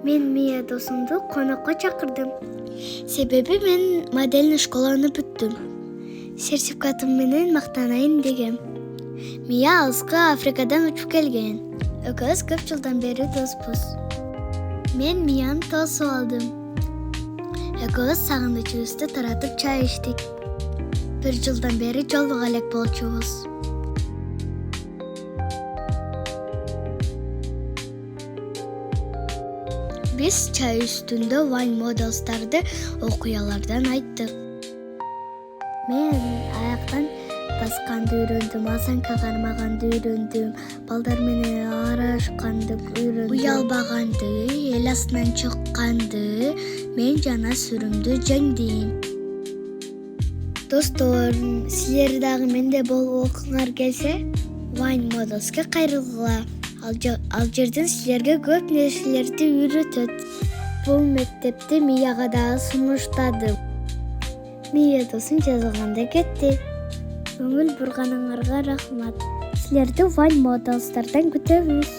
Мен Мия досумду конокко чакырдым. Себеби мен модельный школаны бүттүм. Сертификатым менен мактанайын дегем. Мия алыскы Африкадан учуп келген. Экөөбүз көп жылдан бери доспуз. Мен Мияны тосуп алдым. Экөөбүз сагынычыбызды таратып чай ичтик. 1 жылдан бери жолуга элек болчубуз. Биз чай үстүндө Wine Models'тарды окуялардан айттык. Мен аяктан басканды үйрөндүм, осанка кармаганды үйрөндүм, балдар менен аралашканды үйрөндүм. Уялбаганды, эл астынан чыкканды, мен жана сүрүмдү жеңдим. Достор, силер дагы мендей болуп окуңар келсе, Wine Models'ке кайрылгыла. Ал жерден силерге көп нерселерди үйрөтөт. Бул мектепти Мияга дагы сунуштадым. Мия досум жазганда кетти. Көңүл бурганыңарга рахмат. Силерди Wine Models'тардан күтөбүз.